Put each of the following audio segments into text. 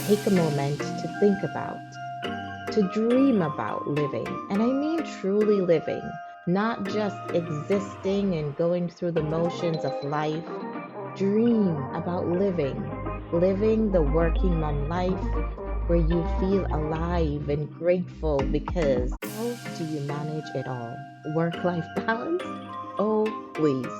take a moment to think about, to dream about living. And I mean truly living, not just existing and going through the motions of life. Dream about living the working mom life where you feel alive and grateful because how do you manage it all? Work-life balance? Oh, please.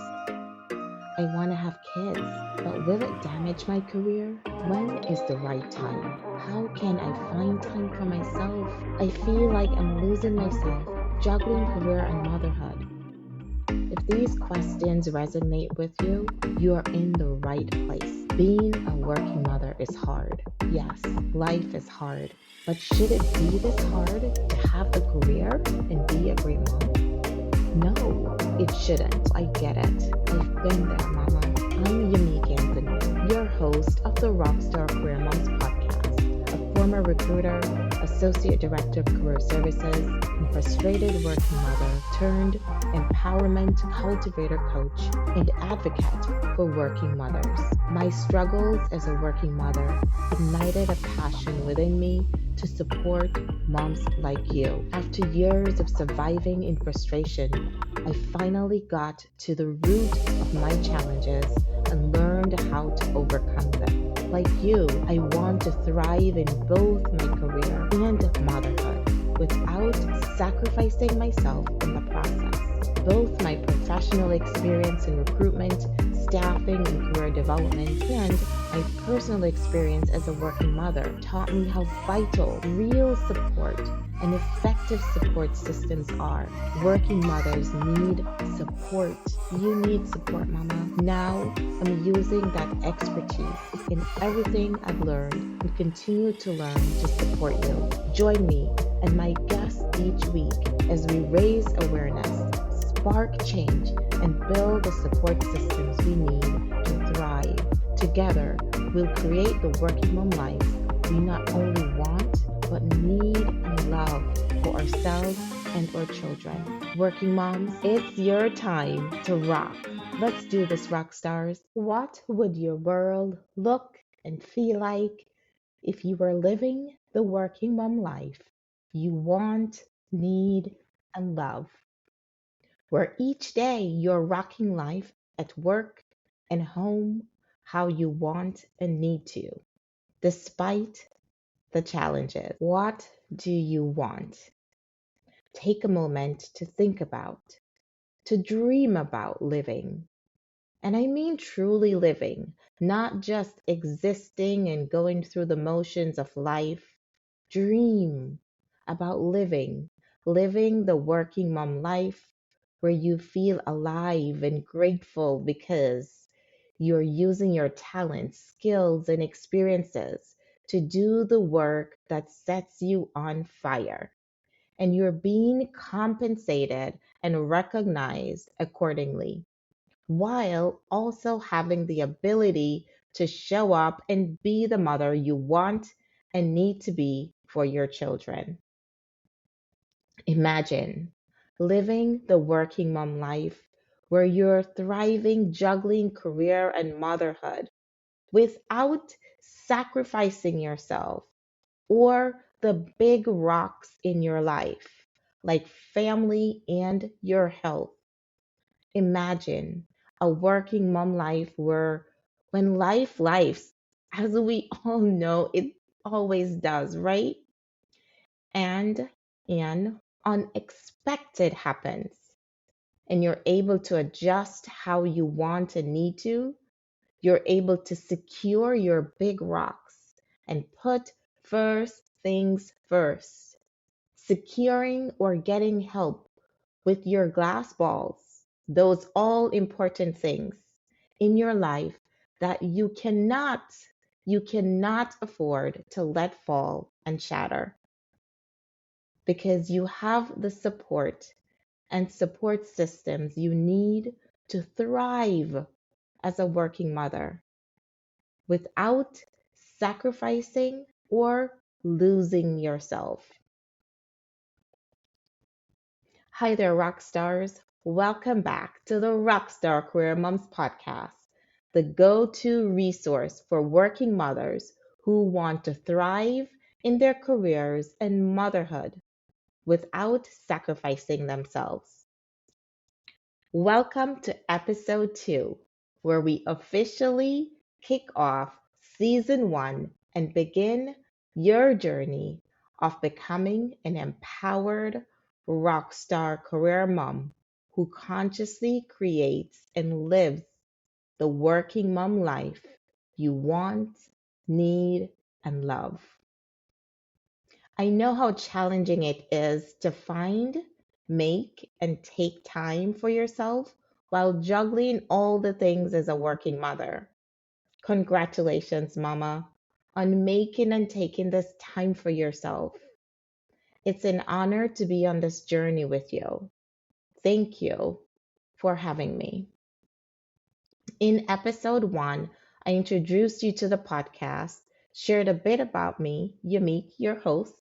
I want to have kids, but will it damage my career? When is the right time? How can I find time for myself? I feel like I'm losing myself juggling career and motherhood. If these questions resonate with you, you are in the right place. Being a working mother is hard. Yes, life is hard. But should it be this hard to have the career and be a great mom? No, it shouldn't. I get it. I've been there, Mama. I'm Unique Anthony, your host of the Rockstar Career Moms Podcast, a former recruiter, associate director of career services, and frustrated working mother turned empowerment cultivator coach and advocate for working mothers. My struggles as a working mother ignited a passion within me to support moms like you. After years of surviving in frustration, I finally got to the root of my challenges and learned how to overcome them. Like you, I want to thrive in both my career and motherhood without sacrificing myself in the process. Both my professional experience in recruitment, staffing, and career development, and my personal experience as a working mother taught me how vital real support and effective support systems are. Working mothers need support. You need support, Mama. Now I'm using that expertise in everything I've learned and continue to learn to support you. Join me and my guests each week as we raise awareness, spark change, and build the support systems we need to thrive. Together, we'll create the working mom life we not only want, but need and love for ourselves and our children. Working moms, it's your time to rock. Let's do this, rock stars. What would your world look and feel like if you were living the working mom life you want, need, and love? Where each day you're rocking life at work and home how you want and need to, despite the challenges. What do you want? Take a moment to think about, to dream about living. And I mean truly living, not just existing and going through the motions of life. Dream about living the working mom life where you feel alive and grateful because you're using your talents, skills, and experiences to do the work that sets you on fire. And you're being compensated and recognized accordingly, while also having the ability to show up and be the mother you want and need to be for your children. Imagine living the working mom life where you're thriving, juggling career and motherhood without sacrificing yourself or the big rocks in your life, like family and your health. Imagine a working mom life where when lives, as we all know, it always does, right? And an unexpected happens, and you're able to adjust how you want and need to. You're able to secure your big rocks and put first things first, securing or getting help with your glass balls, those all important things in your life that you cannot afford to let fall and shatter because you have the support and support systems you need to thrive as a working mother without sacrificing or losing yourself. Hi there, rock stars. Welcome back to the Rockstar Career Moms Podcast, the go to resource for working mothers who want to thrive in their careers and motherhood without sacrificing themselves. Welcome to episode 2, where we officially kick off season 1 and begin your journey of becoming an empowered rockstar career mom who consciously creates and lives the working mom life you want, need, and love. I know how challenging it is to find, make, and take time for yourself while juggling all the things as a working mother. Congratulations, Mama, on making and taking this time for yourself. It's an honor to be on this journey with you. Thank you for having me. In episode 1, I introduced you to the podcast, shared a bit about me, Yamik, your host,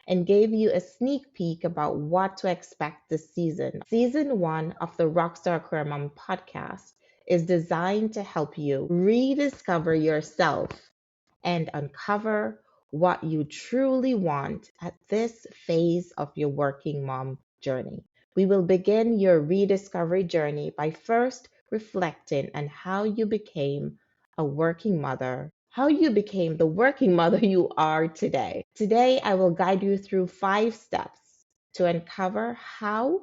and gave you a sneak peek about what to expect this season. Season 1 of the Rockstar Career Mom podcast is designed to help you rediscover yourself and uncover what you truly want at this phase of your working mom journey. We will begin your rediscovery journey by first reflecting on how you became a working mother, how you became the working mother you are today. Today, I will guide you through 5 steps to uncover how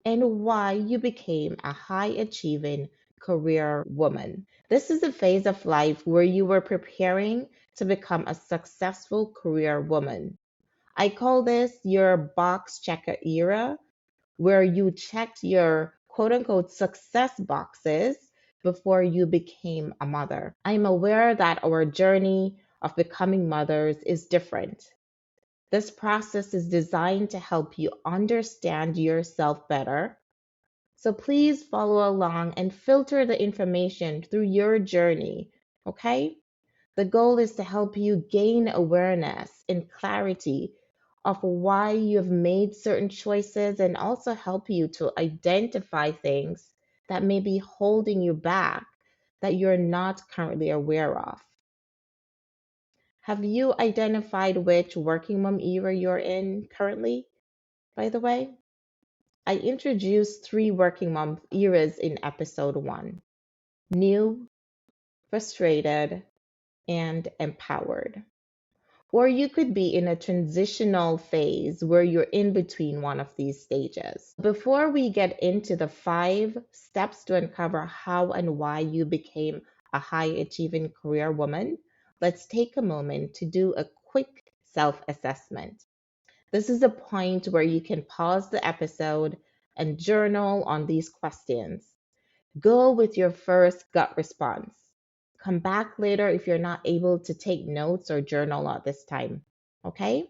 and why you became a high achieving career woman. This is a phase of life where you were preparing to become a successful career woman. I call this your box checker era, where you checked your quote unquote success boxes before you became a mother. I'm aware that our journey of becoming mothers is different. This process is designed to help you understand yourself better. So please follow along and filter the information through your journey, okay? The goal is to help you gain awareness and clarity of why you have made certain choices and also help you to identify things that may be holding you back that you're not currently aware of. Have you identified which working mom era you're in currently, by the way? I introduced 3 working mom eras in episode 1: new, frustrated, and empowered. Or you could be in a transitional phase where you're in between one of these stages. Before we get into the 5 steps to uncover how and why you became a high achieving career woman, let's take a moment to do a quick self assessment. This is a point where you can pause the episode and journal on these questions. Go with your first gut response. Come back later if you're not able to take notes or journal at this time. Okay?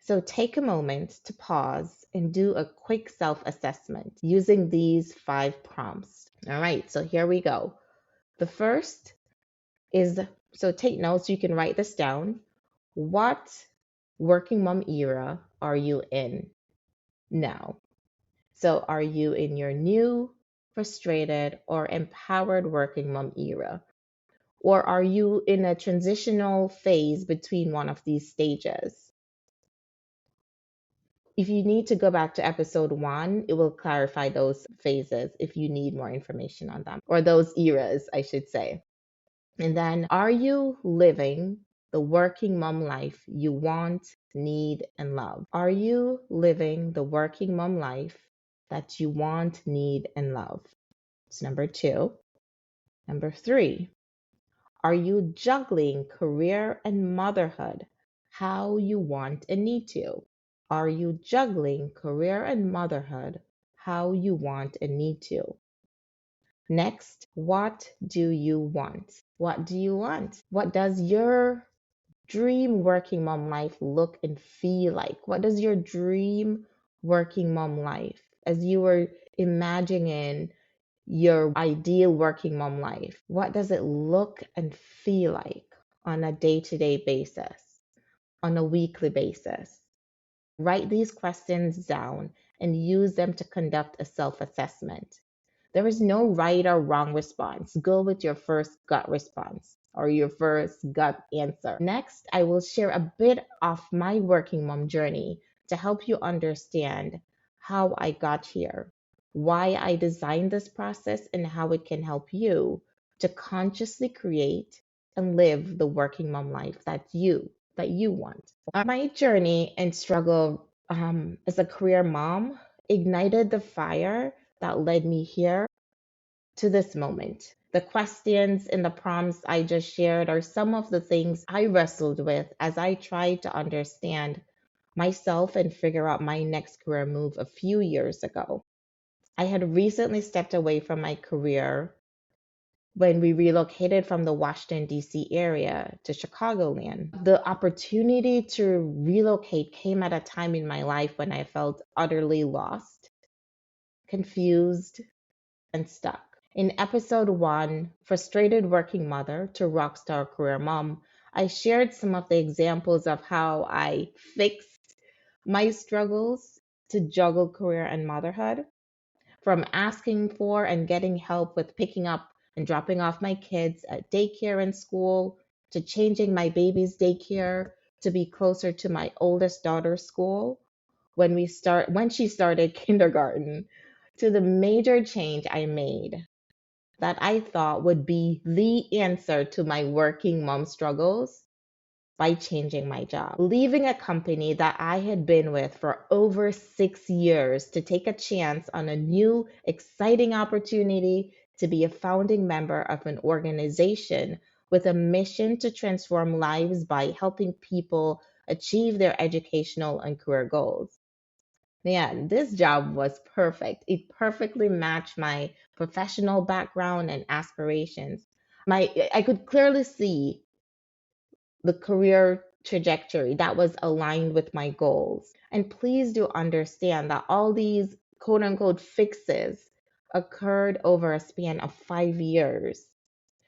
So take a moment to pause and do a quick self assessment using these 5 prompts. All right, so here we go. The first is, so take notes, you can write this down. What working mom era are you in now? So are you in your new, frustrated, or empowered working mom era? Or are you in a transitional phase between one of these stages? If you need to go back to episode 1, it will clarify those phases if you need more information on them, or those eras, I should say. And then, are you living the working mom life you want, need, and love? Are you living the working mom life that you want, need, and love? It's number 2. Number 3, are you juggling career and motherhood how you want and need to? Are you juggling career and motherhood how you want and need to? Next, what do you want? What do you want? What does your dream working mom life look and feel like? What does your dream working mom life, as you were imagining your ideal working mom life, what does it look and feel like on a day-to-day basis, on a weekly basis? Write these questions down and use them to conduct a self-assessment. There is no right or wrong response. Go with your first gut response. or your first gut answer. Next, I will share a bit of my working mom journey to help you understand how I got here, why I designed this process, and how it can help you to consciously create and live the working mom life that you want. My journey and struggle as a career mom ignited the fire that led me here to this moment. The questions and the prompts I just shared are some of the things I wrestled with as I tried to understand myself and figure out my next career move a few years ago. I had recently stepped away from my career when we relocated from the Washington, D.C. area to Chicagoland. The opportunity to relocate came at a time in my life when I felt utterly lost, confused, and stuck. In episode 1, Frustrated Working Mother to Rockstar Career Mom, I shared some of the examples of how I fixed my struggles to juggle career and motherhood, from asking for and getting help with picking up and dropping off my kids at daycare and school, to changing my baby's daycare to be closer to my oldest daughter's school when she started kindergarten, to the major change I made that I thought would be the answer to my working mom struggles by changing my job, leaving a company that I had been with for over 6 years to take a chance on a new, exciting opportunity to be a founding member of an organization with a mission to transform lives by helping people achieve their educational and career goals. Man, this job was perfect. It perfectly matched my professional background and aspirations. I could clearly see the career trajectory that was aligned with my goals. And please do understand that all these quote unquote fixes occurred over a span of 5 years.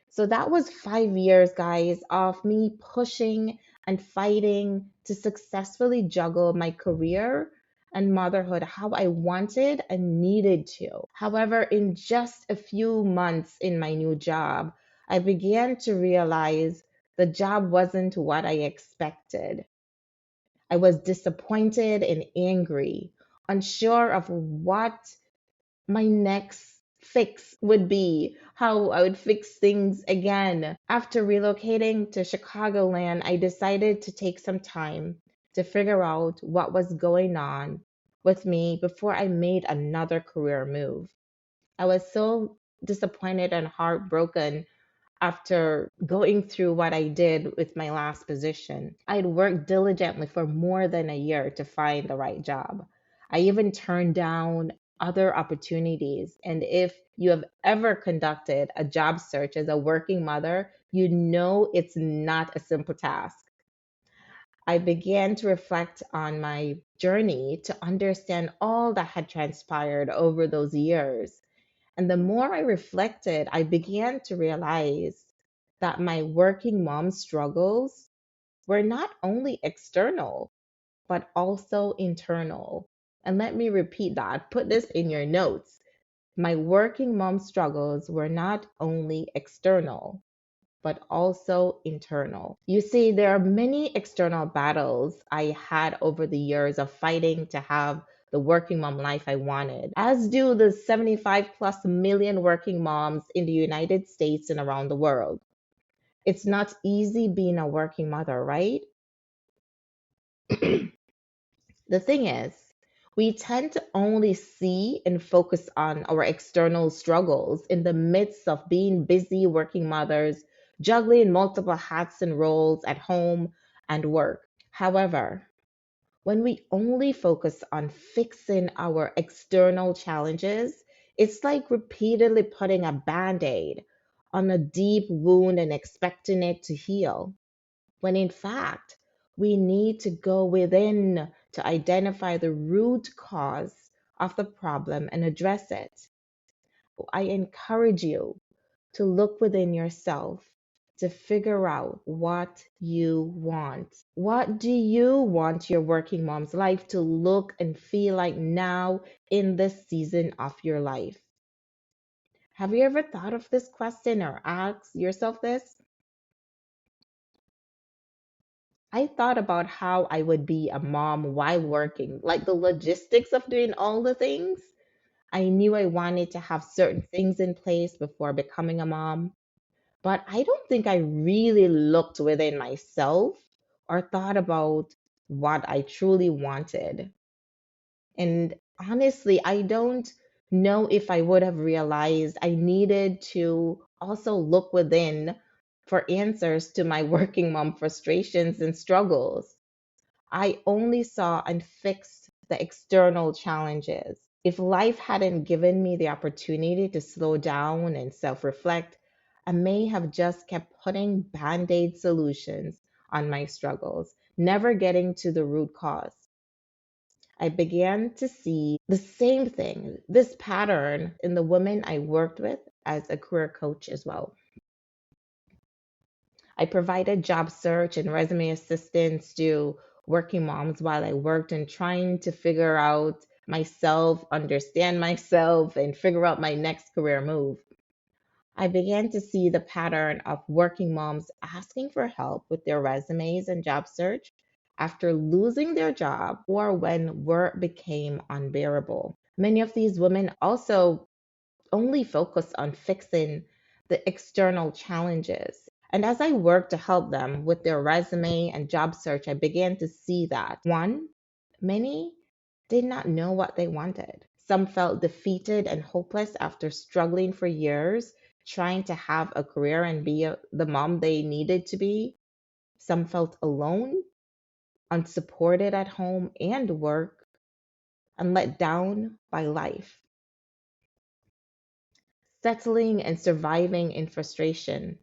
So that was 5 years, guys, of me pushing and fighting to successfully juggle my career and motherhood how I wanted and needed to. However, in just a few months in my new job, I began to realize the job wasn't what I expected. I was disappointed and angry, unsure of what my next fix would be, how I would fix things again. After relocating to Chicagoland, I decided to take some time to figure out what was going on with me before I made another career move. I was so disappointed and heartbroken after going through what I did with my last position. I'd worked diligently for more than a year to find the right job. I even turned down other opportunities. And if you have ever conducted a job search as a working mother, you know it's not a simple task. I began to reflect on my journey to understand all that had transpired over those years. And the more I reflected, I began to realize that my working mom struggles were not only external, but also internal. And let me repeat that, put this in your notes. My working mom struggles were not only external, but also internal. You see, there are many external battles I had over the years of fighting to have the working mom life I wanted, as do the 75 plus million working moms in the United States and around the world. It's not easy being a working mother, right? The thing is, we tend to only see and focus on our external struggles in the midst of being busy working mothers, juggling multiple hats and roles at home and work. However, when we only focus on fixing our external challenges, it's like repeatedly putting a band aid on a deep wound and expecting it to heal, when in fact, we need to go within to identify the root cause of the problem and address it. I encourage you to look within yourself to figure out what you want. What do you want your working mom's life to look and feel like now in this season of your life? Have you ever thought of this question or asked yourself this? I thought about how I would be a mom while working, like the logistics of doing all the things. I knew I wanted to have certain things in place before becoming a mom, but I don't think I really looked within myself or thought about what I truly wanted. And honestly, I don't know if I would have realized I needed to also look within for answers to my working mom frustrations and struggles. I only saw and fixed the external challenges. If life hadn't given me the opportunity to slow down and self reflect, I may have just kept putting band aid solutions on my struggles, never getting to the root cause. I began to see the same thing, this pattern in the women I worked with as a career coach as well. I provided job search and resume assistance to working moms while I worked and trying to figure out myself, understand myself, and figure out my next career move. I began to see the pattern of working moms asking for help with their resumes and job search after losing their job or when work became unbearable. Many of these women also only focus on fixing the external challenges. And as I worked to help them with their resume and job search, I began to see that one, many did not know what they wanted. Some felt defeated and hopeless after struggling for years, trying to have a career and be the mom they needed to be. Some felt alone, unsupported at home and work, and let down by life, settling and surviving in frustration.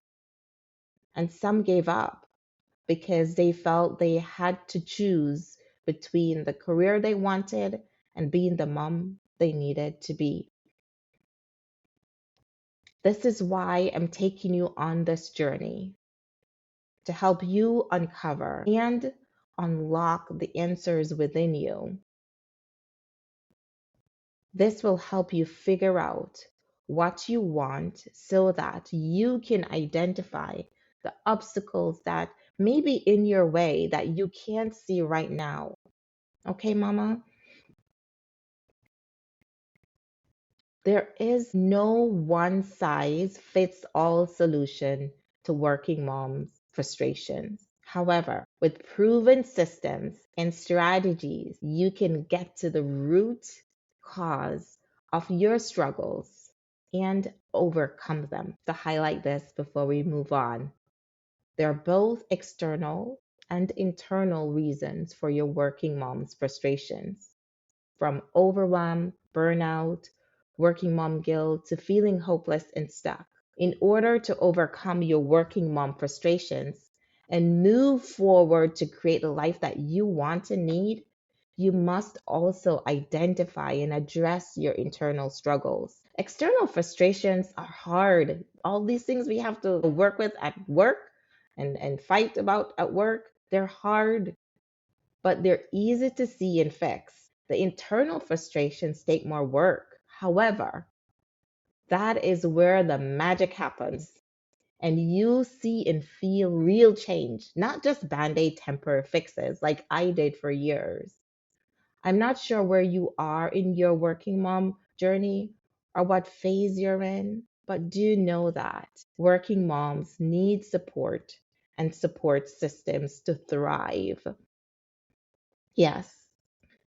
And some gave up because they felt they had to choose between the career they wanted and being the mom they needed to be. This is why I'm taking you on this journey to help you uncover and unlock the answers within you. This will help you figure out what you want so that you can identify the obstacles that may be in your way that you can't see right now. Okay, mama? There is no one size fits all solution to working moms' frustrations. However, with proven systems and strategies, you can get to the root cause of your struggles and overcome them. To highlight this before we move on, there are both external and internal reasons for your working mom's frustrations, from overwhelm, burnout, working mom guilt, to feeling hopeless and stuck. In order to overcome your working mom frustrations and move forward to create the life that you want and need, you must also identify and address your internal struggles. External frustrations are hard. All these things we have to work with at work and fight about at work, they're hard, but they're easy to see and fix. The internal frustrations take more work. However, that is where the magic happens. And you see and feel real change, not just band aid temporary fixes like I did for years. I'm not sure where you are in your working mom journey or what phase you're in, but do know that working moms need support and support systems to thrive. Yes,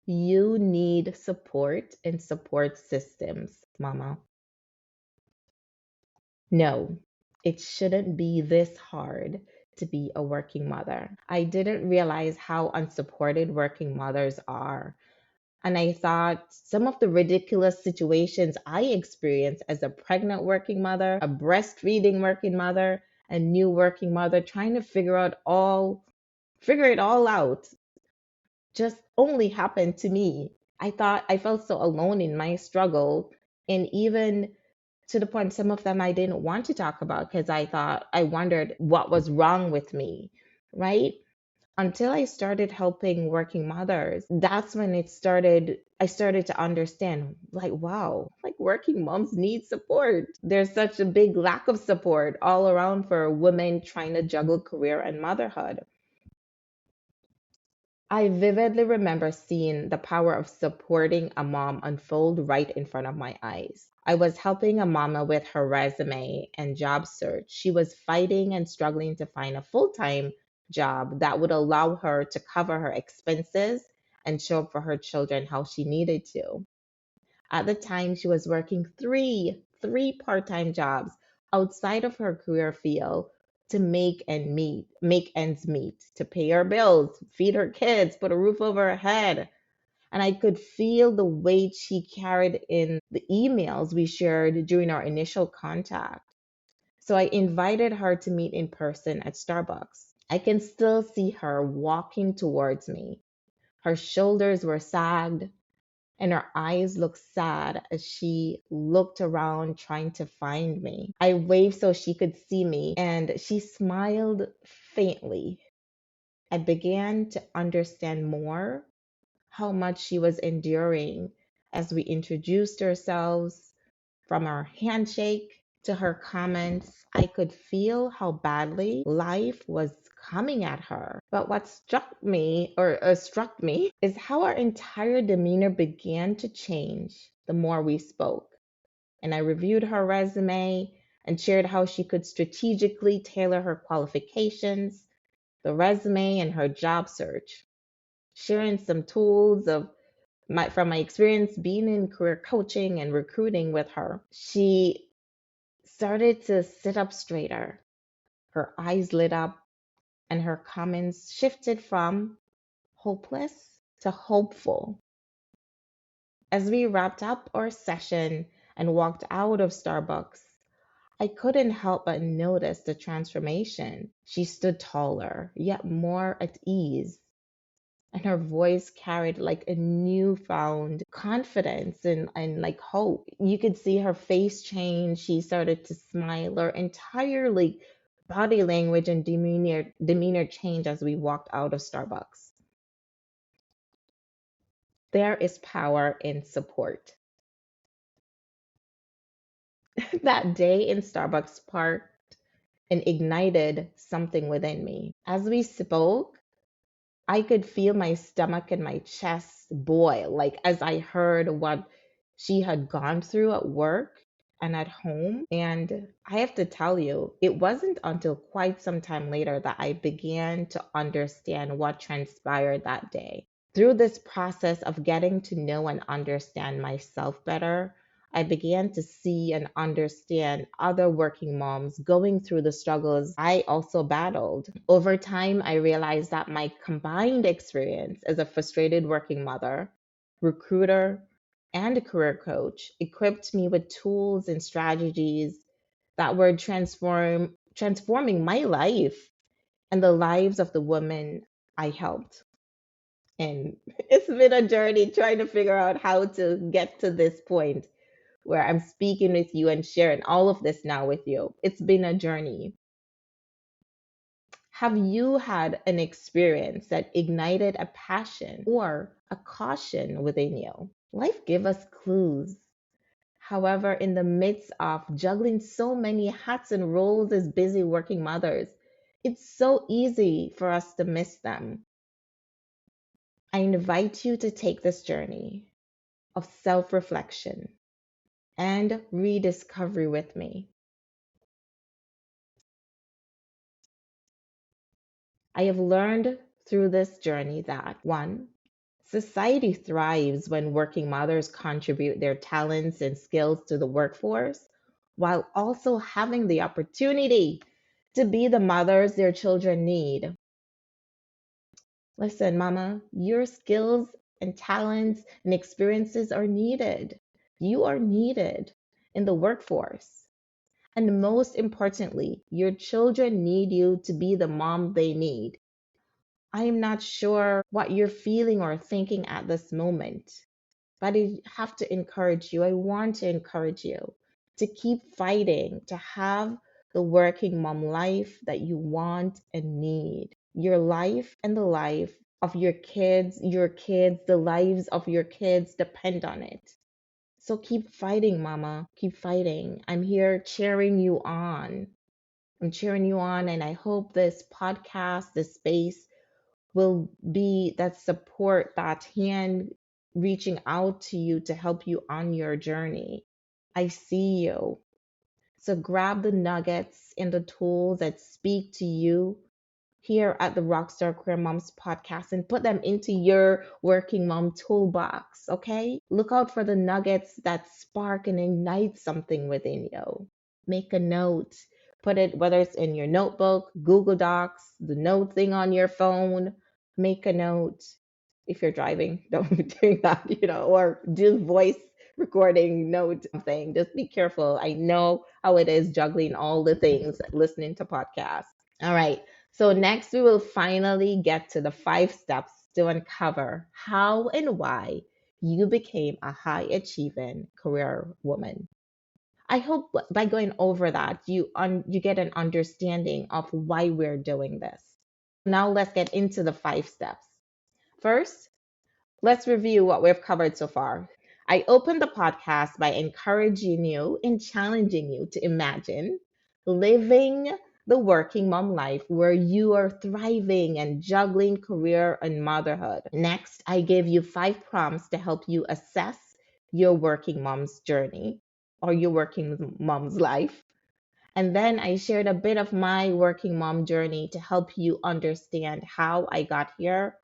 you need support and support systems, mama. No, it shouldn't be this hard to be a working mother. I didn't realize how unsupported working mothers are. And I thought some of the ridiculous situations I experienced as a pregnant working mother, a breastfeeding working mother, a new working mother, trying to figure it all out, just only happened to me. I thought I felt so alone in my struggle. And even to the point, some of them I didn't want to talk about because I wondered what was wrong with me, right? Until I started helping working mothers, that's when I started to understand, like, wow, like working moms need support. There's such a big lack of support all around for women trying to juggle career and motherhood. I vividly remember seeing the power of supporting a mom unfold right in front of my eyes. I was helping a mama with her resume and job search. She was fighting and struggling to find a full time job that would allow her to cover her expenses and show up for her children how she needed to. At the time, she was working three part-time jobs outside of her career field to make ends meet, to pay her bills, feed her kids, put a roof over her head. And I could feel the weight she carried in the emails we shared during our initial contact. So I invited her to meet in person at Starbucks. I can still see her walking towards me. Her shoulders were sagged, and her eyes looked sad as she looked around trying to find me. I waved so she could see me, and she smiled faintly. I began to understand more how much she was enduring as we introduced ourselves. From our handshake to her comments, I could feel how badly life was coming at her. But what struck me is how our entire demeanor began to change the more we spoke. And I reviewed her resume and shared how she could strategically tailor her qualifications, the resume, and her job search, sharing some tools from my experience being in career coaching and recruiting with her. She started to sit up straighter. Her eyes lit up, and her comments shifted from hopeless to hopeful. As we wrapped up our session and walked out of Starbucks, I couldn't help but notice the transformation. She stood taller, yet more at ease, and her voice carried like a newfound confidence and like hope. You could see her face change. She started to smile. Her entirely body language and demeanor changed as we walked out of Starbucks. There is power in support. That day in Starbucks sparked and ignited something within me. As we spoke, I could feel my stomach and my chest boil, like as I heard what she had gone through at work and at home. And I have to tell you, it wasn't until quite some time later that I began to understand what transpired that day. Through this process of getting to know and understand myself better, I began to see and understand other working moms going through the struggles I also battled. Over time, I realized that my combined experience as a frustrated working mother, recruiter, and a career coach equipped me with tools and strategies that were transforming my life and the lives of the women I helped. And it's been a journey trying to figure out how to get to this point where I'm speaking with you and sharing all of this now with you. It's been a journey. Have you had an experience that ignited a passion or a caution within you? Life gives us clues. However, in the midst of juggling so many hats and roles as busy working mothers, it's so easy for us to miss them. I invite you to take this journey of self reflection and rediscovery with me. I have learned through this journey that one, society thrives when working mothers contribute their talents and skills to the workforce while also having the opportunity to be the mothers their children need. Listen, mama, your skills and talents and experiences are needed. You are needed in the workforce. And most importantly, your children need you to be the mom they need. I am not sure what you're feeling or thinking at this moment, but I have to encourage you. I want to encourage you to keep fighting to have the working mom life that you want and need. Your life and the life of your kids, the lives of your kids depend on it. So keep fighting, mama. Keep fighting. I'm here cheering you on. I'm cheering you on, and I hope this podcast, this space will be that support, that hand reaching out to you to help you on your journey. I see you. So grab the nuggets and the tools that speak to you here at the Rockstar Career Moms podcast and put them into your working mom toolbox, okay? Look out for the nuggets that spark and ignite something within you. Make a note. Put it, whether it's in your notebook, Google Docs, the note thing on your phone, make a note. If you're driving, don't be doing that, or do voice recording note something. Just be careful. I know how it is juggling all the things, listening to podcasts. All right. So next we will finally get to the 5 steps to uncover how and why you became a high achieving career woman. I hope by going over that you get an understanding of why we're doing this. Now let's get into the 5 steps. First, let's review what we've covered so far. I opened the podcast by encouraging you and challenging you to imagine living the working mom life where you are thriving and juggling career and motherhood. Next, I gave you 5 prompts to help you assess your working mom's journey or your working mom's life. And then I shared a bit of my working mom journey to help you understand how I got here,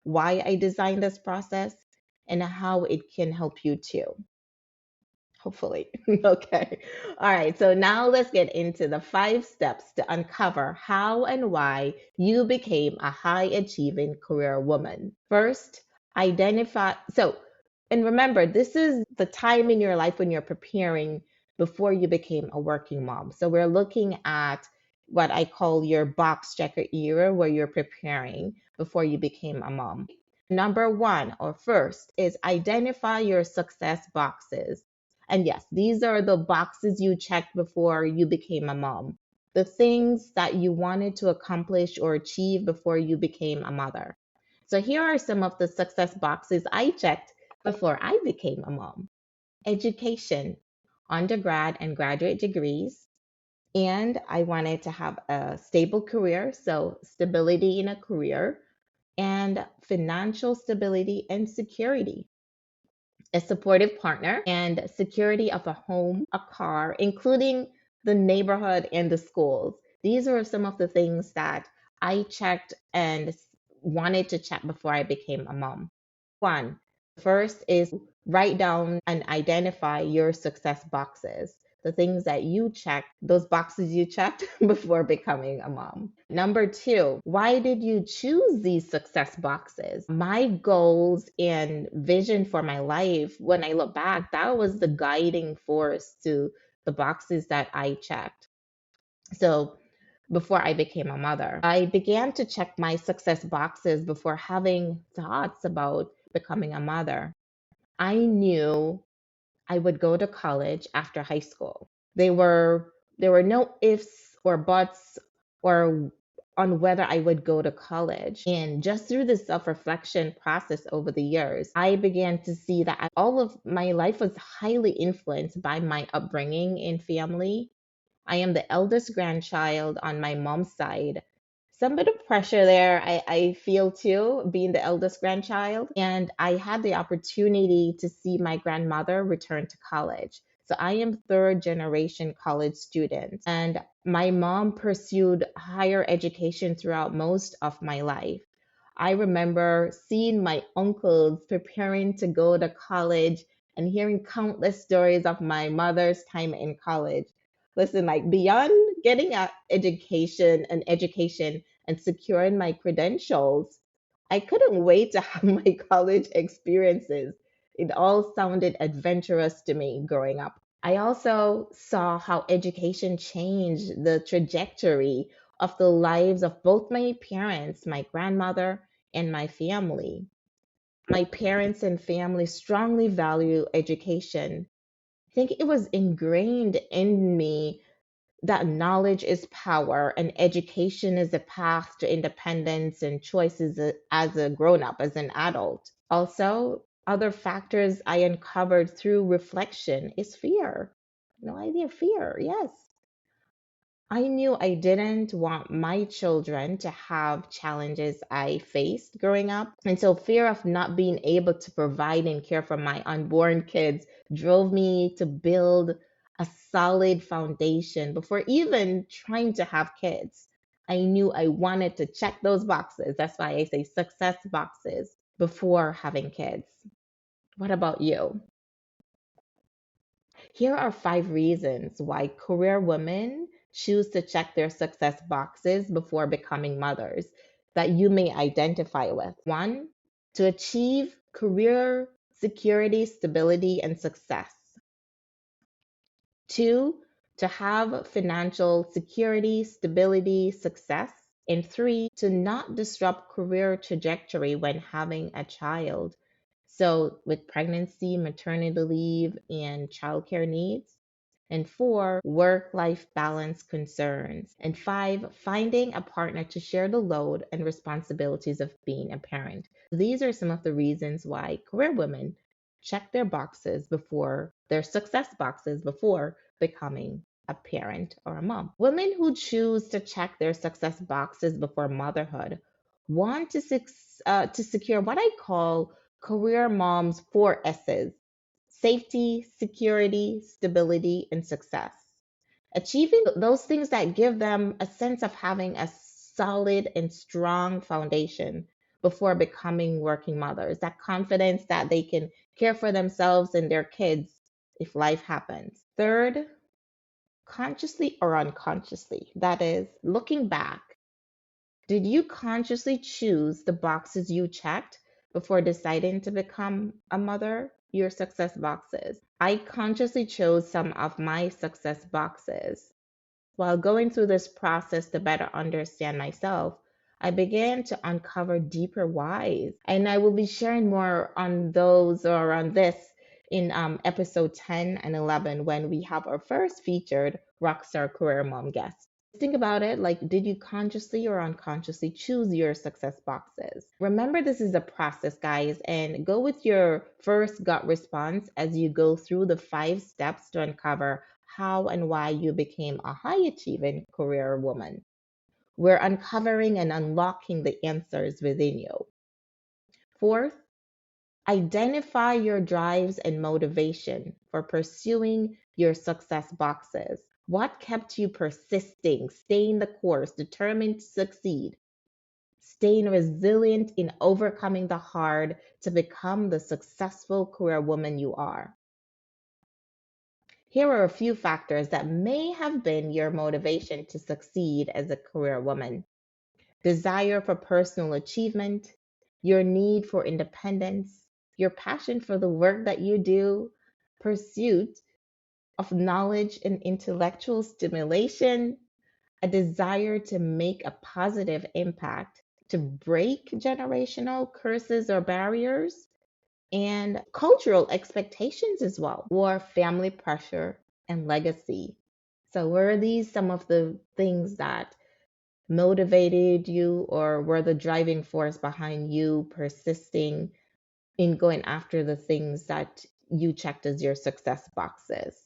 why I designed this process, and how it can help you too. Hopefully. Okay. All right. So now let's get into the 5 steps to uncover how and why you became a high achieving career woman. First, identify. And remember, this is the time in your life when you're preparing before you became a working mom. So we're looking at what I call your box checker era, where you're preparing before you became a mom. Number one, or first, is identify your success boxes. And yes, these are the boxes you checked before you became a mom, the things that you wanted to accomplish or achieve before you became a mother. So here are some of the success boxes I checked before I became a mom: education, undergrad and graduate degrees. And I wanted to have a stable career, so stability in a career, and financial stability and security, a supportive partner, and security of a home, a car, including the neighborhood and the schools. These are some of the things that I checked and wanted to check before I became a mom. One, first is write down and identify your success boxes, the things that you checked, those boxes you checked before becoming a mom. Number two, why did you choose these success boxes? My goals and vision for my life, when I look back, that was the guiding force to the boxes that I checked. So before I became a mother, I began to check my success boxes before having thoughts about becoming a mother. I knew I would go to college after high school. There were no ifs or buts or on whether I would go to college. And just through the self-reflection process over the years, I began to see that all of my life was highly influenced by my upbringing and family. I am the eldest grandchild on my mom's side. Some bit of pressure there, I feel too, being the eldest grandchild. And I had the opportunity to see my grandmother return to college. So I am third generation college student. And my mom pursued higher education throughout most of my life. I remember seeing my uncles preparing to go to college and hearing countless stories of my mother's time in college. Listen, like beyond getting an education and securing my credentials, I couldn't wait to have my college experiences. It all sounded adventurous to me growing up. I also saw how education changed the trajectory of the lives of both my parents, my grandmother, and my family. My parents and family strongly value education. I think it was ingrained in me that knowledge is power and education is a path to independence and choices as a grown up, as an adult. Also, other factors I uncovered through reflection is fear. No idea, fear, yes. I knew I didn't want my children to have challenges I faced growing up. And so, fear of not being able to provide and care for my unborn kids drove me to build a solid foundation before even trying to have kids. I knew I wanted to check those boxes. That's why I say success boxes before having kids. What about you? Here are 5 reasons why career women choose to check their success boxes before becoming mothers that you may identify with. One, to achieve career security, stability, and success. Two, to have financial security, stability, success. And three, to not disrupt career trajectory when having a child. So, with pregnancy, maternity leave, and childcare needs. And four, work life balance concerns. And five, finding a partner to share the load and responsibilities of being a parent. These are some of the reasons why career women check their success boxes before becoming a parent or a mom. Women who choose to check their success boxes before motherhood want to secure what I call career mom's 4 S's: safety, security, stability, and success. Achieving those things that give them a sense of having a solid and strong foundation before becoming working mothers, that confidence that they can care for themselves and their kids if life happens. Third, consciously or unconsciously, that is, looking back, did you consciously choose the boxes you checked before deciding to become a mother? Your success boxes. I consciously chose some of my success boxes. While going through this process to better understand myself, I began to uncover deeper whys. And I will be sharing more on those or on this in episode 10 and 11 when we have our first featured Rockstar Career Mom guest. Think about it like, did you consciously or unconsciously choose your success boxes? Remember, this is a process, guys, and go with your first gut response as you go through the 5 steps to uncover how and why you became a high achieving career woman. We're uncovering and unlocking the answers within you. Fourth, identify your drives and motivation for pursuing your success boxes. What kept you persisting, staying the course, determined to succeed, staying resilient in overcoming the hard to become the successful career woman you are? Here are a few factors that may have been your motivation to succeed as a career woman: desire for personal achievement, your need for independence, your passion for the work that you do, pursuit of knowledge and intellectual stimulation, a desire to make a positive impact, to break generational curses or barriers, and cultural expectations as well, or family pressure and legacy. So, were these some of the things that motivated you or were the driving force behind you persisting in going after the things that you checked as your success boxes?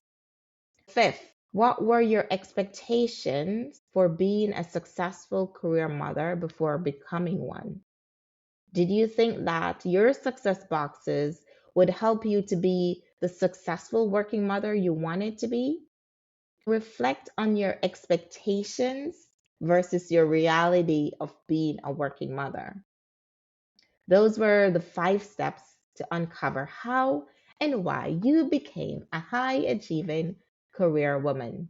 Fifth, what were your expectations for being a successful career mother before becoming one? Did you think that your success boxes would help you to be the successful working mother you wanted to be? Reflect on your expectations versus your reality of being a working mother. Those were the 5 steps to uncover how and why you became a high achieving career woman.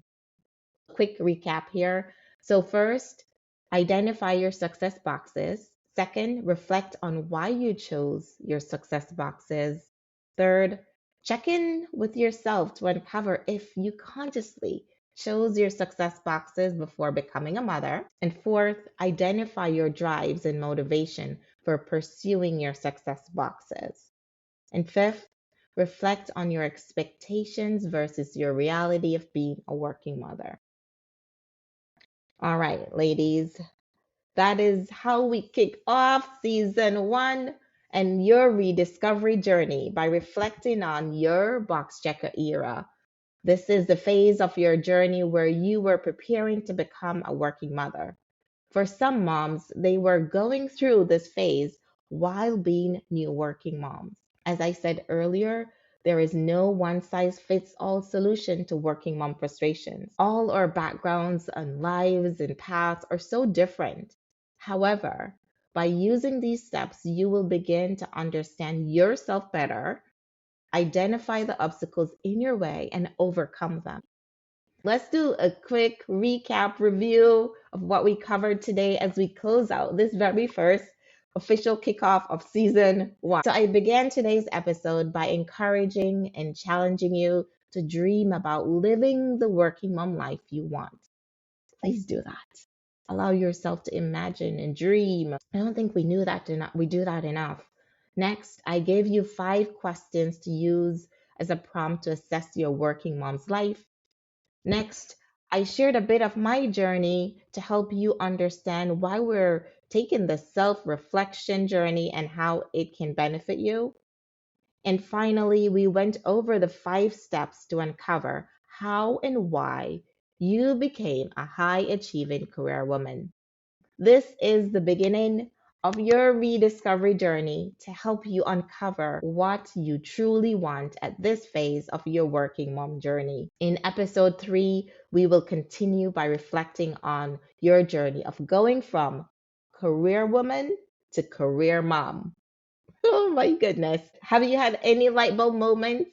Quick recap here. So, first, identify your success boxes. Second, reflect on why you chose your success boxes. Third, check in with yourself to uncover if you consciously chose your success boxes before becoming a mother. And fourth, identify your drives and motivation for pursuing your success boxes. And fifth, reflect on your expectations versus your reality of being a working mother. All right, ladies, that is how we kick off season 1 and your rediscovery journey by reflecting on your box checker era. This is the phase of your journey where you were preparing to become a working mother. For some moms, they were going through this phase while being new working moms. As I said earlier, there is no one size fits all solution to working mom frustrations. All our backgrounds and lives and paths are so different. However, by using these steps, you will begin to understand yourself better, identify the obstacles in your way, and overcome them. Let's do a quick recap review of what we covered today as we close out this very first official kickoff of season 1. So I began today's episode by encouraging and challenging you to dream about living the working mom life you want. Please do that. Allow yourself to imagine and dream. I don't think we do that enough. Next, I gave you 5 questions to use as a prompt to assess your working mom's life. Next, I shared a bit of my journey to help you understand why we're taking the self-reflection journey and how it can benefit you. And finally, we went over the 5 steps to uncover how and why you became a high-achieving career woman. This is the beginning of your rediscovery journey to help you uncover what you truly want at this phase of your working mom journey. In episode 3, we will continue by reflecting on your journey of going from career woman to career mom. Oh my goodness. Have you had any light bulb moments?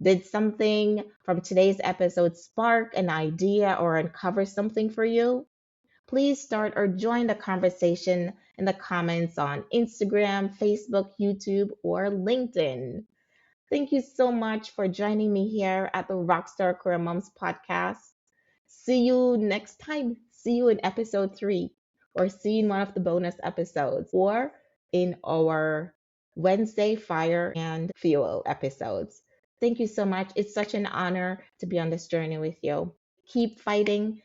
Did something from today's episode spark an idea or uncover something for you? Please start or join the conversation in the comments on Instagram, Facebook, YouTube, or LinkedIn. Thank you so much for joining me here at the Rockstar Career Moms Podcast. See you next time. See you in episode 3, or see in one of the bonus episodes, or in our Wednesday Fire and Fuel episodes. Thank you so much. It's such an honor to be on this journey with you. Keep fighting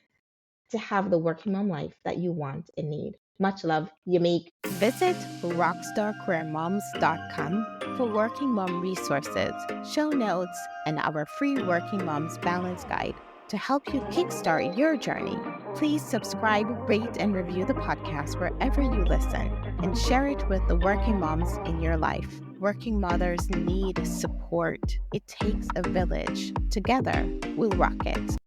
to have the working mom life that you want and need. Much love, Yamik. Visit rockstarcareermoms.com for working mom resources, show notes, and our free Working Moms Balance Guide to help you kickstart your journey. Please subscribe, rate, and review the podcast wherever you listen, and share it with the working moms in your life. Working mothers need support. It takes a village. Together, we'll rock it.